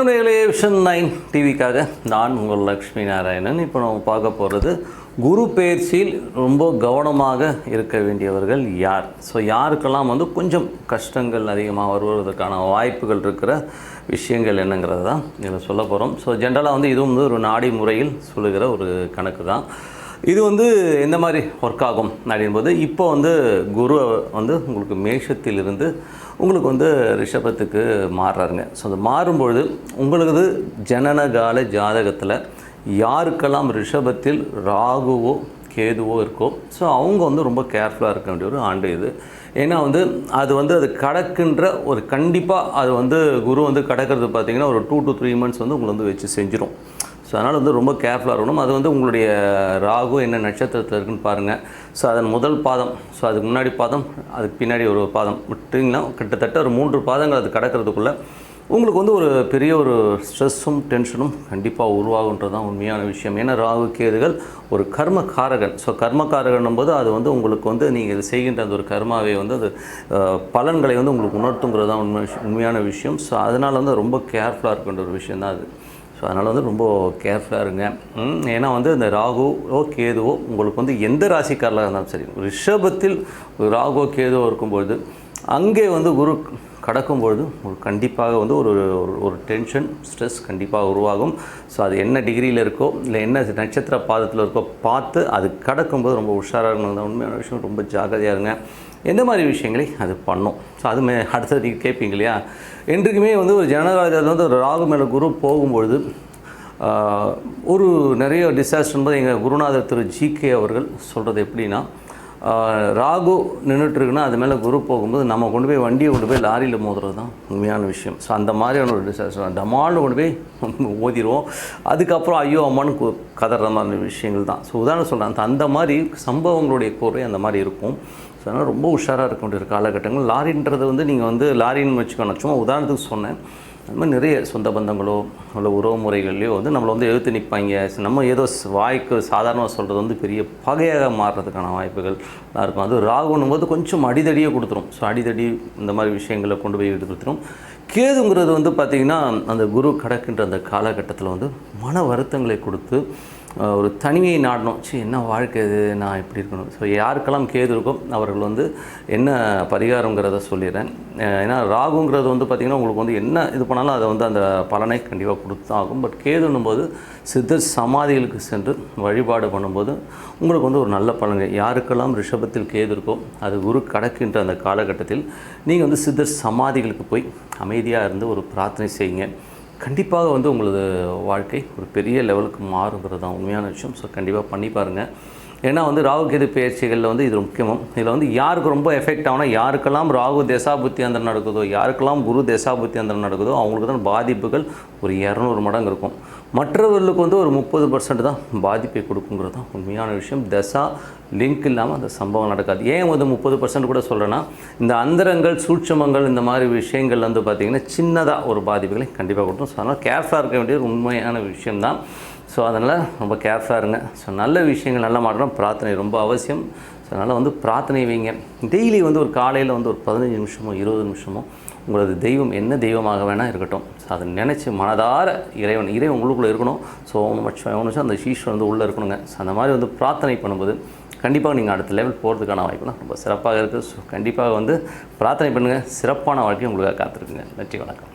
வணக்கம் நேயர்களே, விஷன் 9 டிவிக்காக நான் உங்கள் லக்ஷ்மி நாராயணன். இப்போ நம்ம பார்க்க போகிறது குரு பெயர்ச்சியில் ரொம்ப கவனமாக இருக்க வேண்டியவர்கள் யார். ஸோ யாருக்கெல்லாம் கொஞ்சம் கஷ்டங்கள் அதிகமாக வருவதற்கான வாய்ப்புகள் இருக்கிற விஷயங்கள் என்னங்கிறது தான் இதில் சொல்ல போகிறோம். ஸோ ஜென்ரலாக இதுவும் ஒரு நாடி முறையில் சொல்லுகிற ஒரு கணக்கு தான். இது எந்த மாதிரி ஒர்க் ஆகும் அப்படின்போது, இப்போ குரு உங்களுக்கு மேஷத்திலிருந்து உங்களுக்கு ரிஷபத்துக்கு மாறுறாருங்க. ஸோ அது மாறும்பொழுது உங்களுக்கு ஜனனகால ஜாதகத்தில் யாருக்கெல்லாம் ரிஷபத்தில் ராகுவோ கேதுவோ இருக்கோ, ஸோ அவங்க ரொம்ப கேர்ஃபுல்லாக இருக்க வேண்டிய ஒரு ஆண்டு இது. ஏன்னா அது அது கடக்கின்ற ஒரு கண்டிப்பாக அது குரு கடக்கிறது பார்த்திங்கன்னா ஒரு 2 to 3 months உங்களை வச்சு செஞ்சிடும். ஸோ அதனால் ரொம்ப கேர்ஃபுல்லாக இருக்கணும். அது உங்களுடைய ராகு என்ன நட்சத்திரத்தில் இருக்குன்னு பாருங்கள். ஸோ அதன் முதல் பாதம், ஸோ அதுக்கு முன்னாடி பாதம், அதுக்கு பின்னாடி ஒரு பாதம் விட்டிங்கன்னா கிட்டத்தட்ட ஒரு 3 பாதங்கள் அது கடக்கிறதுக்குள்ளே உங்களுக்கு ஒரு பெரிய ஒரு ஸ்ட்ரெஸ்ஸும் டென்ஷனும் கண்டிப்பாக உருவாகுன்றது தான் உண்மையான விஷயம். ஏன்னா ராகு கேதுகள் ஒரு கர்மகாரகன். ஸோ கர்மகாரகன் போது அது உங்களுக்கு நீங்கள் இது செய்கின்ற அந்த ஒரு கர்மாவை அது பலன்களை உங்களுக்கு உணர்த்துங்கிறது தான் உண்மையான விஷயம். ஸோ அதனால் ரொம்ப கேர்ஃபுல்லாக இருக்கின்ற ஒரு விஷயம் தான் அது. ஸோ அதனால் ரொம்ப கேர்ஃபுல்லாக இருங்க. ஏன்னா இந்த ராகுவோ கேதுவோ உங்களுக்கு எந்த ராசிக்காரலாக இருந்தாலும் சரி, ரிஷபத்தில் ராகுவோ கேதுவோ இருக்கும்பொழுது அங்கே குரு கடக்கும்பொழுது உங்களுக்கு கண்டிப்பாக ஒரு டென்ஷன் ஸ்ட்ரெஸ் கண்டிப்பாக உருவாகும். ஸோ அது என்ன டிகிரியில் இருக்கோ இல்லை என்ன நட்சத்திர பாதத்தில் இருக்கோ பார்த்து அது கடக்கும்போது ரொம்ப உஷாராக இருக்கணும். உண்மையான விஷயம், ரொம்ப ஜாகிரதையாக இருங்க. எந்த மாதிரி விஷயங்களை அது பண்ணும். ஸோ அது அடுத்தது நீங்கள் கேட்பீங்க இல்லையா, என்றைக்குமே ஒரு ஜனகாலத்தில் ஒரு ராகு மேலே குரு போகும்பொழுது ஒரு நிறைய டிசாஸ்டர் என்பது எங்கள் குருநாதர் திரு ஜிகே அவர்கள் சொல்கிறது எப்படின்னா, ராகு நின்றுட்டுருக்குன்னா அது மேலே குரு போகும்போது நம்ம வண்டியை கொண்டு போய் லாரியில் மோதுறது தான் உண்மையான விஷயம். ஸோ அந்த மாதிரியான ஒரு டிசாஸ்டர் டமால்னு கொண்டு போய் மோதிடுவோம். அதுக்கப்புறம் ஐயோ அம்மானு கதற மாதிரி விஷயங்கள் தான். ஸோ உதாரணம் சொல்கிறேன், அந்த மாதிரி சம்பவங்களுடைய கோரை அந்த மாதிரி இருக்கும். ஸோ அதனால் ரொம்ப உஷாராக இருக்க வேண்டிய லாரின்றது நீங்கள் லாரின்னு வச்சுக்கணும். சும்மா உதாரணத்துக்கு சொன்னேன். அது மாதிரி நிறைய சொந்த பந்தங்களோ இல்லை உறவு முறைகள்லையோ நம்மளை எழுத்து நிற்பாங்க. நம்ம ஏதோ வாய்க்கு சாதாரணமாக சொல்கிறது பெரிய பகையாக மாறுறதுக்கான வாய்ப்புகள் தான் இருக்கும். அது ராகுன்னும் போது கொஞ்சம் அடிதடியே கொடுத்துரும். ஸோ அடிதடி இந்த மாதிரி விஷயங்களை கொண்டு போய் கொடுத்துரும். கேதுங்கிறது பார்த்திங்கன்னா அந்த குரு கடக்கின்ற அந்த காலகட்டத்தில் மன வருத்தங்களை கொடுத்து ஒரு தனிமையை நாடணும். என்ன வாழ்க்கை இது, நான் இப்படி இருக்கணும். ஸோ யாருக்கெல்லாம் கேது இருக்கும் அவர்கள் என்ன பரிகாரங்கிறத சொல்லிடுறேன். ஏன்னா ராகுங்கிறது பார்த்திங்கன்னா உங்களுக்கு என்ன இது பண்ணாலும் அதை அந்த பலனை கண்டிப்பாக கொடுத்தாகும். பட் கேதுன்னும் போது சித்தர் சமாதிகளுக்கு சென்று வழிபாடு பண்ணும்போது உங்களுக்கு ஒரு நல்ல பலன்கள். யாருக்கெல்லாம் ரிஷபத்தில் கேது இருக்கோ அது குரு கடக்கின்ற அந்த காலகட்டத்தில் நீங்கள் சித்தர் சமாதிகளுக்கு போய் அமைதியாக இருந்து ஒரு பிரார்த்தனை செய்யுங்க. கண்டிப்பாக உங்களது வாழ்க்கை ஒரு பெரிய லெவலுக்கு மாறுங்கிறது தான் உண்மையான விஷயம். ஸோ கண்டிப்பாக பண்ணி பாருங்கள். ஏன்னா ராகு கேது பயிற்சிகளில் இது முக்கியமும். இதில் யாருக்கு ரொம்ப எஃபெக்ட் ஆகுனா, யாருக்கெல்லாம் ராகு தசாபுத்தி அந்தரம் நடக்குதோ, யாருக்கெல்லாம் குரு தசாபுத்தி அந்தரம் நடக்குதோ அவங்களுக்கு தான் பாதிப்புகள் ஒரு 200 மடங்கு இருக்கும். மற்றவர்களுக்கு ஒரு 30% தான் பாதிப்பை கொடுக்குங்கிறது தான் உண்மையான விஷயம். தசா லிங்க் இல்லாமல் அந்த சம்பவம் நடக்காது. ஏன் 30% கூட சொல்கிறேன்னா, இந்த அந்தரங்கள் சூட்சமங்கள் இந்த மாதிரி விஷயங்கள் பார்த்திங்கன்னா சின்னதாக ஒரு பாதிப்புகளை கண்டிப்பாக கொடுக்கும். ஸோ அதனால் கேர்ஃபுல்லாக இருக்க வேண்டிய ஒரு உண்மையான விஷயம்தான். ஸோ அதனால் ரொம்ப கேர்ஃபுல்லாக இருங்க. ஸோ நல்ல விஷயங்கள் நல்ல மாற்றம் பிரார்த்தனை ரொம்ப அவசியம். ஸோ அதனால் பிரார்த்தனை வைங்க. டெய்லி ஒரு காலையில் ஒரு 15 நிமிஷமோ 20 நிமிஷமோ உங்களது தெய்வம் என்ன தெய்வமாக வேணால் இருக்கட்டும், ஸோ அதை நினச்சி மனதார இறைவன் உங்களுக்குள்ளே இருக்கணும். ஸோ அவனும் அந்த ஈஸ்வரன் உள்ளே இருக்கணுங்க. ஸோ அந்த மாதிரி பிரார்த்தனை பண்ணும்போது கண்டிப்பாக நீங்கள் அடுத்த லெவல் போகிறதுக்கான வாய்ப்புலாம் ரொம்ப சிறப்பாக இருக்குது. ஸோ கண்டிப்பாக பிரார்த்தனை பண்ணுங்கள். சிறப்பான வாழ்க்கை உங்களுக்காக காத்திருக்குங்க. நன்றி, வணக்கம்.